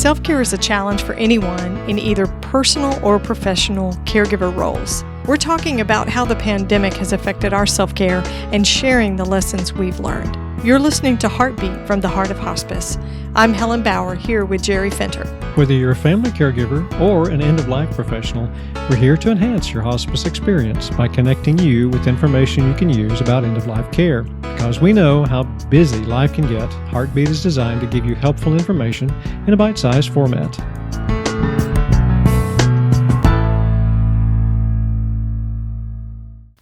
Self-care is a challenge for anyone in either personal or professional caregiver roles. We're talking about how the pandemic has affected our self-care and sharing the lessons we've learned. You're listening to Heartbeat from the Heart of Hospice. I'm Helen Bauer, here with Jerry Fenter. Whether you're a family caregiver or an end-of-life professional, we're here to enhance your hospice experience by connecting you with information you can use about end-of-life care. Because we know how busy life can get, Heartbeat is designed to give you helpful information in a bite-sized format.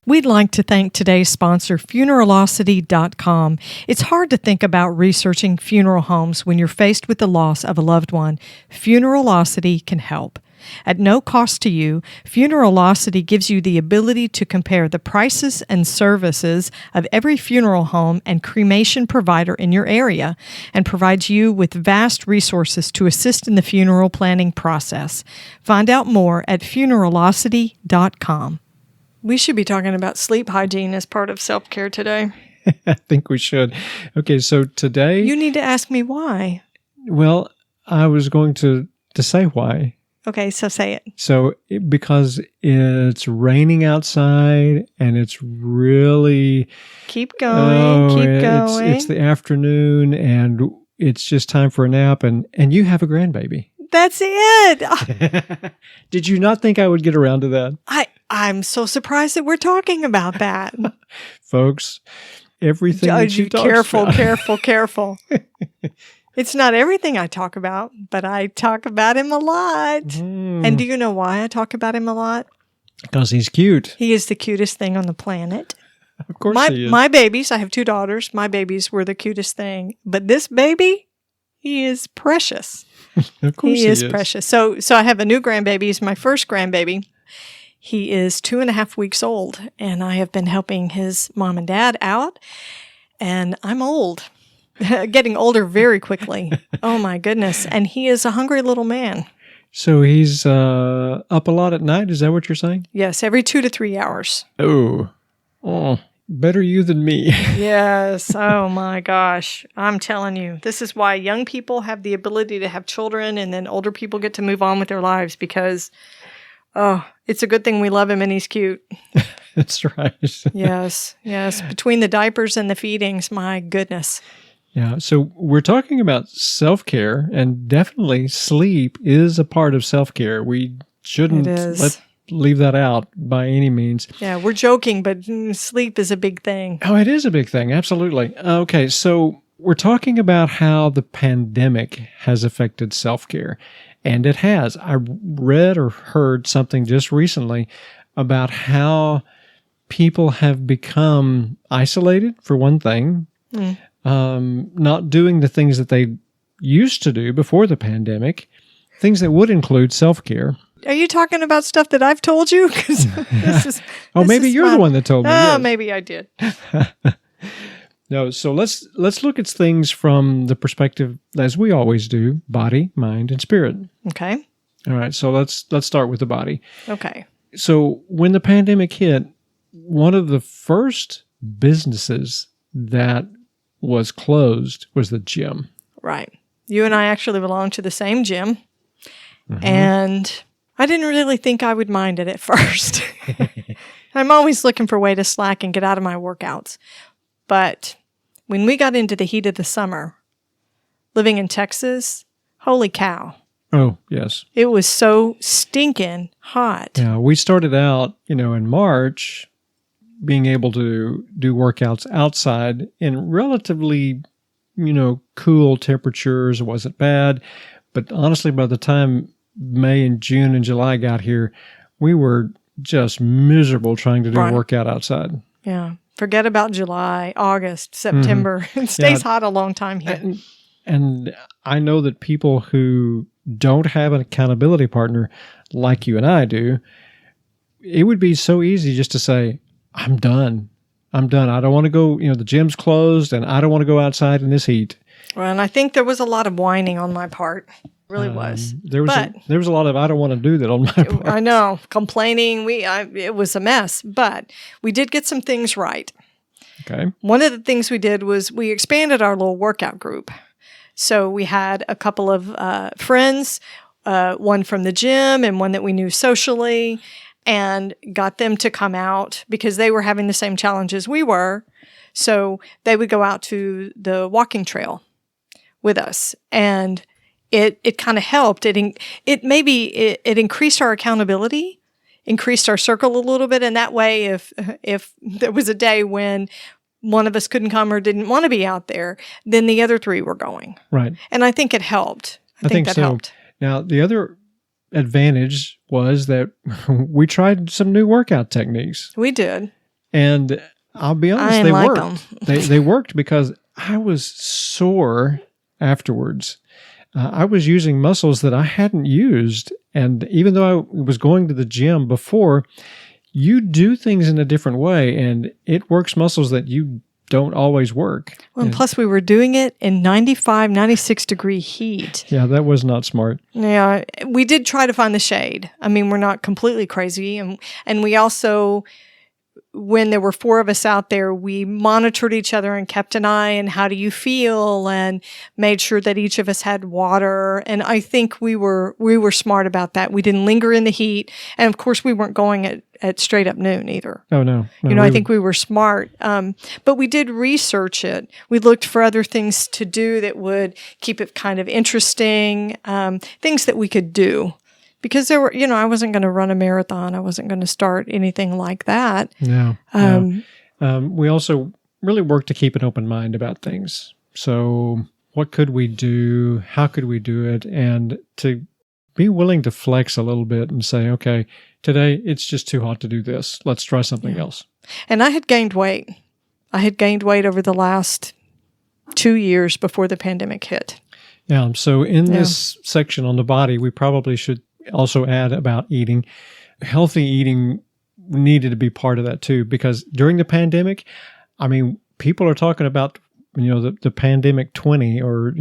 We'd like to thank today's sponsor, Funeralocity.com. It's hard to think about researching funeral homes when you're faced with the loss of a loved one. Funeralocity can help. At no cost to you, Funeralocity gives you the ability to compare the prices and services of every funeral home and cremation provider in your area and provides you with vast resources to assist in the funeral planning process. Find out more at Funeralocity.com. We should be talking about sleep hygiene as part of self-care today. I think we should. Okay, so today... You need to ask me why. Well, I was going to say why. Okay, so say it. So, because it's raining outside and it's really... Keep going. It's the afternoon and it's just time for a nap and you have a grandbaby. That's it. Did you not think I would get around to that? I'm so surprised that we're talking about that. Folks, everything that she talks about. Careful. It's not everything I talk about, but I talk about him a lot. And do you know why I talk about him a lot? Because he's cute. He is the cutest thing on the planet. Of course he is. My babies, I have 2 daughters. My babies were the cutest thing. But this baby, he is precious. Of course he is precious. So I have a new grandbaby. He's my first grandbaby. He is 2.5 weeks old, and I have been helping his mom and dad out, and I'm old, getting older very quickly. Oh, my goodness. And he is a hungry little man. So he's up a lot at night? Is that what you're saying? Yes, every 2 to 3 hours. Oh, better you than me. Yes. Oh, my gosh. I'm telling you, this is why young people have the ability to have children, and then older people get to move on with their lives because... Oh, it's a good thing we love him and he's cute. That's right. Yes. Between the diapers and the feedings, my goodness. Yeah. So we're talking about self-care, and definitely sleep is a part of self-care. We shouldn't leave that out by any means. Yeah, we're joking, but sleep is a big thing. Oh, it is a big thing. Absolutely. Okay. So we're talking about how the pandemic has affected self-care. And it has. I read or heard something just recently about how people have become isolated, for one thing, not doing the things that they used to do before the pandemic, things that would include self-care. Are you talking about stuff that I've told you? Maybe you're the one that told me. Yes. Maybe I did. No, so let's look at things from the perspective, as we always do, body, mind, and spirit. Okay. All right, so let's start with the body. Okay. So when the pandemic hit, one of the first businesses that was closed was the gym. Right. You and I actually belong to the same gym, and I didn't really think I would mind it at first. I'm always looking for a way to slack and get out of my workouts. But when we got into the heat of the summer, living in Texas, holy cow. Oh, yes. It was so stinking hot. Yeah, we started out, in March, being able to do workouts outside in relatively, cool temperatures. It wasn't bad. But honestly, by the time May and June and July got here, we were just miserable trying to do a workout outside. Yeah. Forget about July, August, September. It stays hot a long time here. And I know that people who don't have an accountability partner like you and I do, it would be so easy just to say, I'm done. I don't want to go, the gym's closed and I don't want to go outside in this heat. Well, and I think there was a lot of whining on my part. It really was. There was a lot of I don't want to do that on my part. I know. Complaining. It was a mess. But we did get some things right. Okay. One of the things we did was we expanded our little workout group So we had a couple of friends, one from the gym and one that we knew socially, and got them to come out because they were having the same challenges we were. So they would go out to the walking trail with us, and it kind of helped. It increased our accountability, increased our circle a little bit, and that way, if there was a day when one of us couldn't come or didn't want to be out there, then the other three were going. Right. And I think it helped. I think that so. helped. Now, the other advantage was that we tried some new workout techniques. We did. And I'll be honest, they worked. They worked because I was sore afterwards. I was using muscles that I hadn't used. And even though I was going to the gym before, you do things in a different way, and it works muscles that you don't always work. Well, and plus we were doing it in 95, 96 degree heat. Yeah, that was not smart. Yeah, we did try to find the shade. I mean, we're not completely crazy. And we also, when there were four of us out there, we monitored each other and kept an eye on how do you feel, and made sure that each of us had water. And I think we were smart about that. We didn't linger in the heat. And of course, we weren't going at straight up noon either. Oh, no. I think we were smart. But we did research it. We looked for other things to do that would keep it kind of interesting, things that we could do. Because there were, I wasn't going to run a marathon. I wasn't going to start anything like that. No. We also really worked to keep an open mind about things. So what could we do? How could we do it? And to be willing to flex a little bit and say, okay, today it's just too hot to do this. Let's try something else. And I had gained weight. I had gained weight over the last 2 years before the pandemic hit. Yeah. So in this section on the body, we probably should also add about eating. Healthy eating needed to be part of that too, because during the pandemic, I mean, people are talking about, the pandemic 20 or,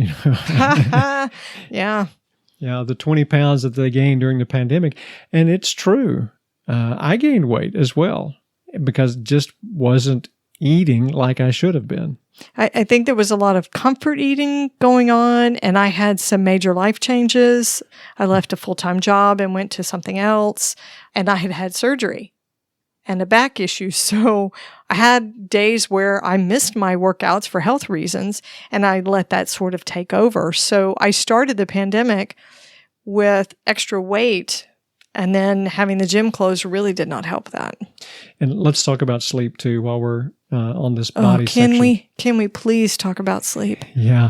Yeah. Yeah, the 20 pounds that they gained during the pandemic. And it's true. I gained weight as well because just wasn't eating like I should have been. I think there was a lot of comfort eating going on, and I had some major life changes. I left a full-time job and went to something else, and I had surgery and a back issue. So I had days where I missed my workouts for health reasons, and I let that sort of take over. So I started the pandemic with extra weight, and then having the gym closed really did not help that. And let's talk about sleep too while we're on this body section. Can we please talk about sleep? Yeah.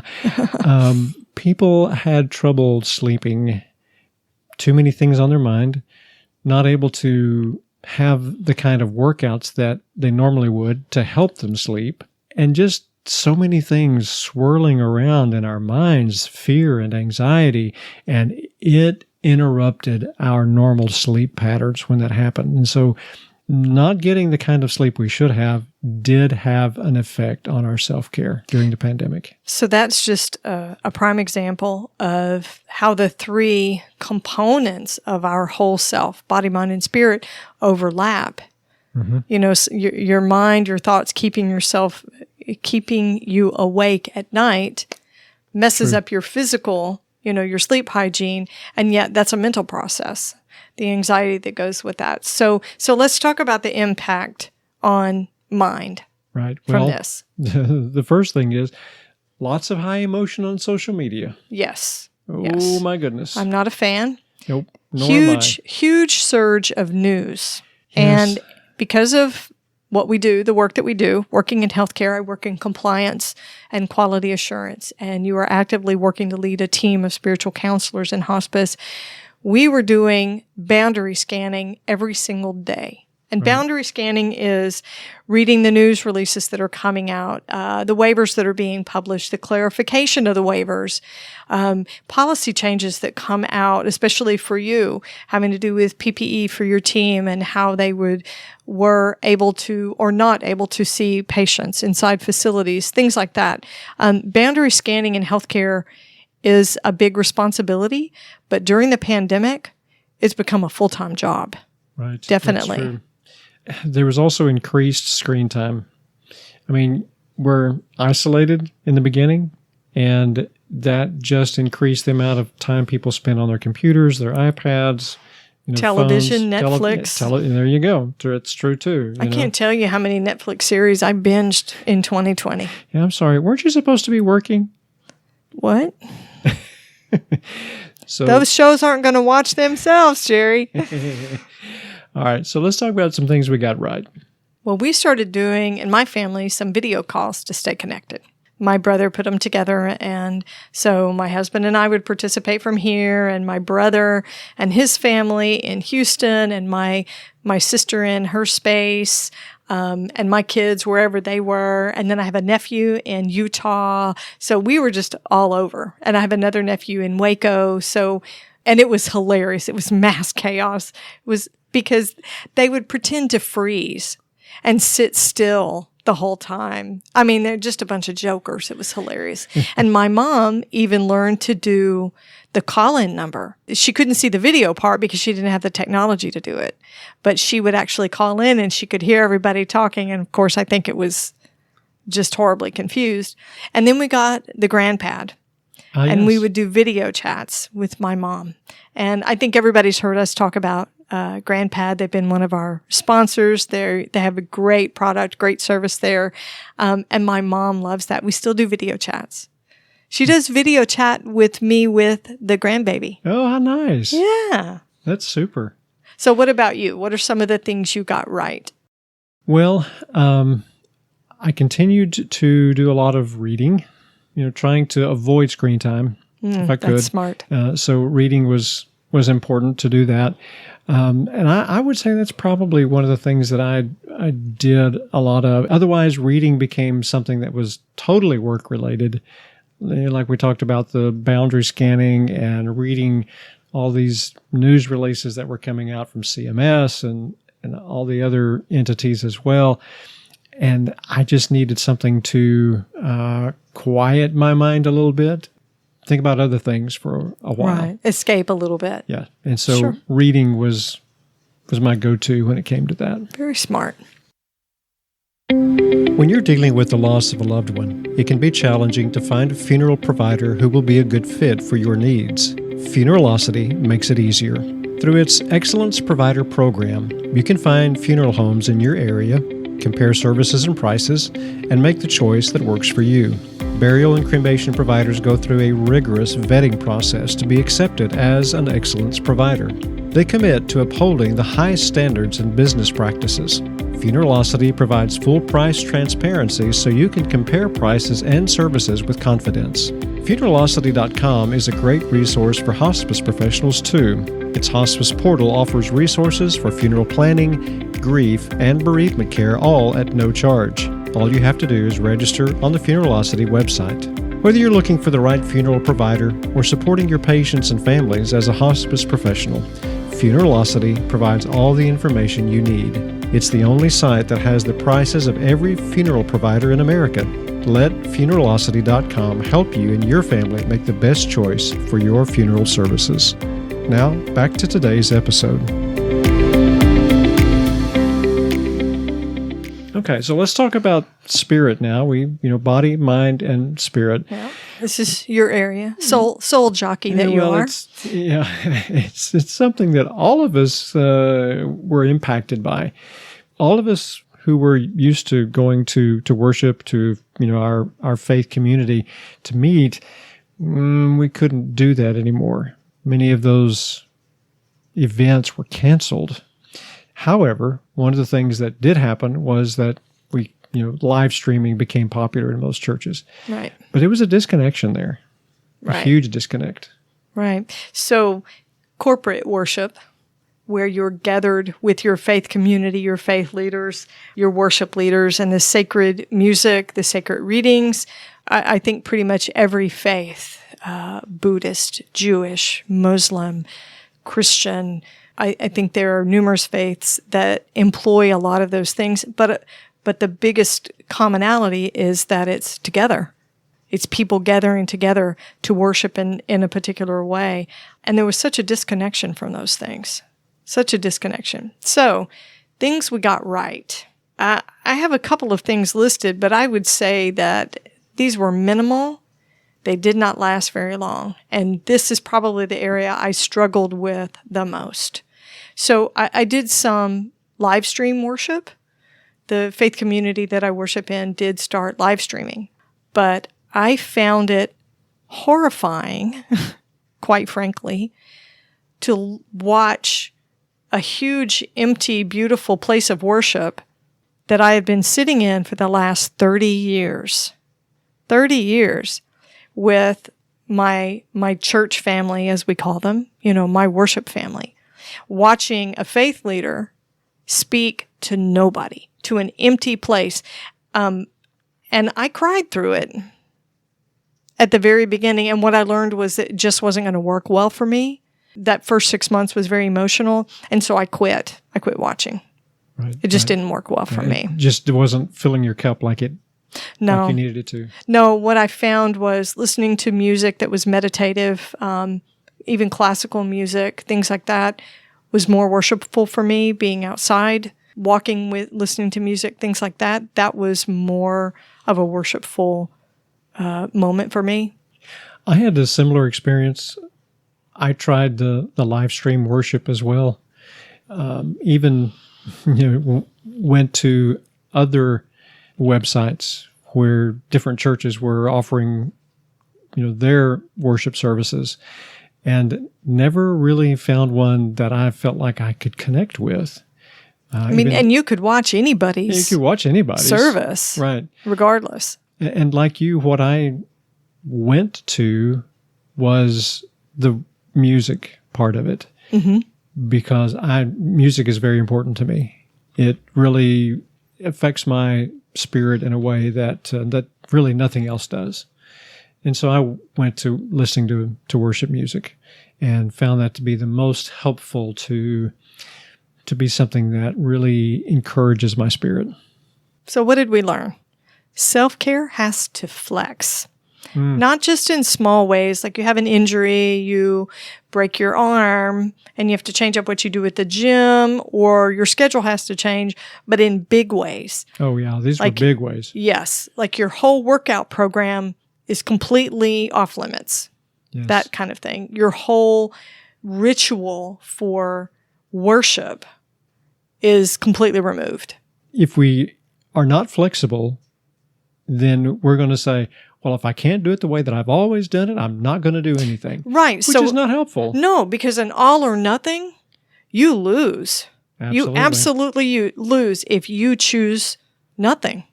People had trouble sleeping, too many things on their mind, not able to have the kind of workouts that they normally would to help them sleep, and just so many things swirling around in our minds, fear and anxiety, and it interrupted our normal sleep patterns when that happened. And so not getting the kind of sleep we should have did have an effect on our self-care during the pandemic. So that's just a prime example of how the three components of our whole self, body, mind, and spirit, overlap. Mm-hmm. Your mind, your thoughts, keeping you awake at night messes up your physical, your sleep hygiene, and yet that's a mental process, the anxiety that goes with that. So let's talk about the impact on mind from this. The first thing is lots of high emotion on social media. Yes. Oh, my goodness. I'm not a fan. Nope. Huge surge of news. Yes. And because of what we do, the work that we do, working in healthcare, I work in compliance and quality assurance, and you are actively working to lead a team of spiritual counselors in hospice. We were doing boundary scanning every single day. And boundary scanning is reading the news releases that are coming out, the waivers that are being published, the clarification of the waivers, policy changes that come out, especially for you, having to do with PPE for your team and how they were able to or not able to see patients inside facilities, things like that. Boundary scanning in healthcare is a big responsibility, but during the pandemic, it's become a full-time job. Right. Definitely. There was also increased screen time. I mean, we're isolated in the beginning, and that just increased the amount of time people spend on their computers, their iPads, television, phones, Netflix. there you go. It's true too. I can't tell you how many Netflix series I binged in 2020. Yeah, I'm sorry. Weren't you supposed to be working? What? So those shows aren't going to watch themselves, Jerry. All right. So let's talk about some things we got right. Well, we started doing, in my family, some video calls to stay connected. My brother put them together, and so my husband and I would participate from here, and my brother and his family in Houston, and my sister in her space, and my kids wherever they were. And then I have a nephew in Utah, so we were just all over. And I have another nephew in Waco, and it was hilarious. It was mass chaos. It was because they would pretend to freeze and sit still the whole time. I mean, they're just a bunch of jokers. It was hilarious. And my mom even learned to do the call-in number. She couldn't see the video part because she didn't have the technology to do it. But she would actually call in and she could hear everybody talking. And of course, I think it was just horribly confused. And then we got the GrandPad. And we would do video chats with my mom. And I think everybody's heard us talk about GrandPad. They've been one of our sponsors. They have a great product, great service there. And my mom loves that. We still do video chats. She does video chat with me with the grandbaby. Oh, how nice. Yeah. That's super. So what about you? What are some of the things you got right? Well, I continued to do a lot of reading, trying to avoid screen time if I could. That's smart. So reading was important to do that. And I would say that's probably one of the things that I did a lot of. Otherwise, reading became something that was totally work-related. Like we talked about the boundary scanning and reading all these news releases that were coming out from CMS and all the other entities as well. And I just needed something to quiet my mind a little bit, think about other things for a while. Right. Escape a little bit. Yeah. And so reading was my go-to when it came to that. Very smart. When you're dealing with the loss of a loved one, it can be challenging to find a funeral provider who will be a good fit for your needs. Funeralocity makes it easier. Through its Excellence Provider program, you can find funeral homes in your area, compare services and prices, and make the choice that works for you. Burial and cremation providers go through a rigorous vetting process to be accepted as an excellence provider. They commit to upholding the highest standards in business practices. Funeralocity provides full price transparency so you can compare prices and services with confidence. Funeralocity.com is a great resource for hospice professionals too. Its hospice portal offers resources for funeral planning, grief, and bereavement care, all at no charge. All you have to do is register on the Funeralocity website. Whether you're looking for the right funeral provider or supporting your patients and families as a hospice professional, Funeralocity provides all the information you need. It's the only site that has the prices of every funeral provider in America. Let Funeralocity.com help you and your family make the best choice for your funeral services. Now, back to today's episode. Okay, so let's talk about spirit now. Body, mind, and spirit. Yeah, this is your area, soul jockey that you are. It's something that all of us were impacted by. All of us who were used to going to worship, to our faith community, to meet, we couldn't do that anymore. Many of those events were canceled. However, one of the things that did happen was that live streaming became popular in most churches. Right. But it was a disconnection there. Right. A huge disconnect. Right. So corporate worship, where you're gathered with your faith community, your faith leaders, your worship leaders, and the sacred music, the sacred readings, I think pretty much every faith, Buddhist, Jewish, Muslim, Christian, I think there are numerous faiths that employ a lot of those things, but the biggest commonality is that it's together. It's people gathering together to worship in a particular way. And there was such a disconnection from those things. Such a disconnection. So, things we got right. I have a couple of things listed, but I would say that these were minimal. They did not last very long. And this is probably the area I struggled with the most. So I did some live stream worship. The faith community that I worship in did start live streaming. But I found it horrifying, quite frankly, to watch a huge, empty, beautiful place of worship that I have been sitting in for the last 30 years. 30 years with my church family, as we call them, my worship family, watching a faith leader speak to nobody, to an empty place. And I cried through it at the very beginning. And what I learned was it just wasn't going to work well for me. That first 6 months was very emotional. And so I quit. I quit watching. Right, it just didn't work well for me. It just wasn't filling your cup like you needed it to. No, what I found was listening to music that was meditative, even classical music, things like that, was more worshipful for me. Being outside, walking with, listening to music, things like that, that was more of a worshipful moment for me. I had a similar experience. I tried the live stream worship as well. Even went to other websites where different churches were offering, their worship services, and never really found one that I felt like I could connect with. And you could watch anybody's. You could watch anybody's service, right? Regardless. And like you, what I went to was the music part of it, because music is very important to me. It really affects my spirit in a way that that really nothing else does. And so I went to listening to worship music and found that to be the most helpful to be something that really encourages my spirit. So what did we learn? Self-care has to flex. Not just in small ways, like you have an injury, you break your arm, and you have to change up what you do at the gym, or your schedule has to change, but in big ways. Oh, yeah. These were big ways. Yes. Like your whole workout program is completely off limits. Yes. That kind of thing. Your whole ritual for worship is completely removed. If we are not flexible, then we're going to say, well, if I can't do it the way that I've always done it, I'm not going to do anything. Right. Which is not helpful. No, because in all or nothing, you lose. Absolutely. You absolutely lose if you choose nothing.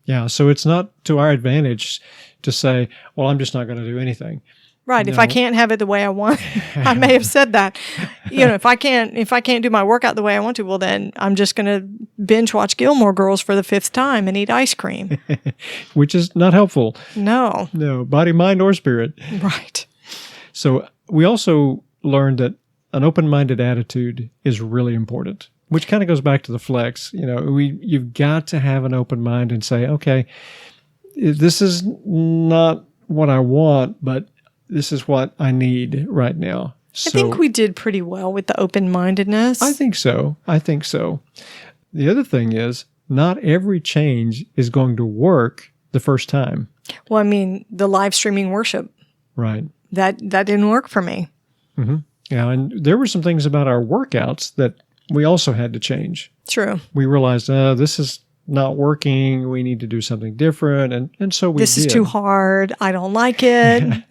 Yeah. So it's not to our advantage to say, well, I'm just not going to do anything. Right. No. If I can't have it the way I want, I may have said that. If I can't do my workout the way I want to, well, then I'm just going to binge watch Gilmore Girls for the 5th time and eat ice cream. Which is not helpful. No. No, body, mind, or spirit. Right. So we also learned that an open-minded attitude is really important, which kind of goes back to the flex. You've got to have an open mind and say, okay, this is not what I want, but this is what I need right now. I think we did pretty well with the open-mindedness. I think so. The other thing is, not every change is going to work the first time. Well, the live streaming worship. Right. That didn't work for me. Mm-hmm. Yeah, and there were some things about our workouts that we also had to change. True. We realized, this is not working. We need to do something different. And so we did. This is too hard. I don't like it.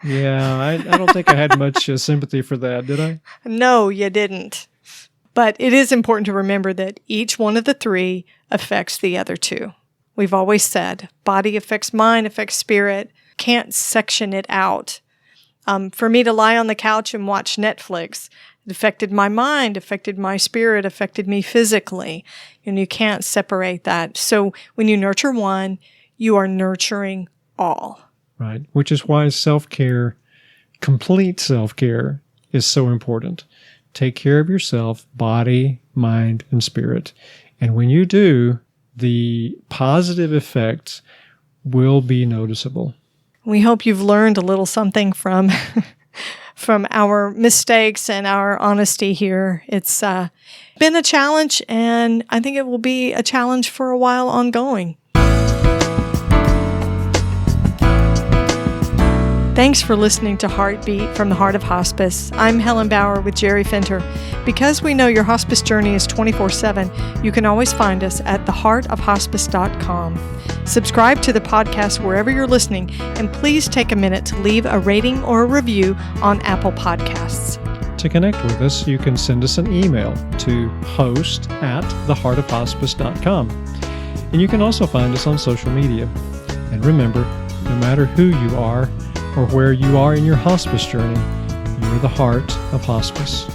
Yeah, I don't think I had much sympathy for that, did I? No, you didn't. But it is important to remember that each one of the three affects the other two. We've always said body affects mind, affects spirit. Can't section it out. For me to lie on the couch and watch Netflix, it affected my mind, affected my spirit, affected me physically. And you can't separate that. So when you nurture one, you are nurturing all. Right, which is why self-care, complete self-care, is so important. Take care of yourself, body, mind, and spirit. And when you do, the positive effects will be noticeable. We hope you've learned a little something from our mistakes and our honesty here. It's been a challenge, and I think it will be a challenge for a while ongoing. Thanks for listening to Heartbeat from the Heart of Hospice. I'm Helen Bauer with Jerry Finter. Because we know your hospice journey is 24/7, you can always find us at theheartofhospice.com. Subscribe to the podcast wherever you're listening, and please take a minute to leave a rating or a review on Apple Podcasts. To connect with us, you can send us an email to host@theheartofhospice.com. And you can also find us on social media. And remember, no matter who you are or where you are in your hospice journey, you're the heart of hospice.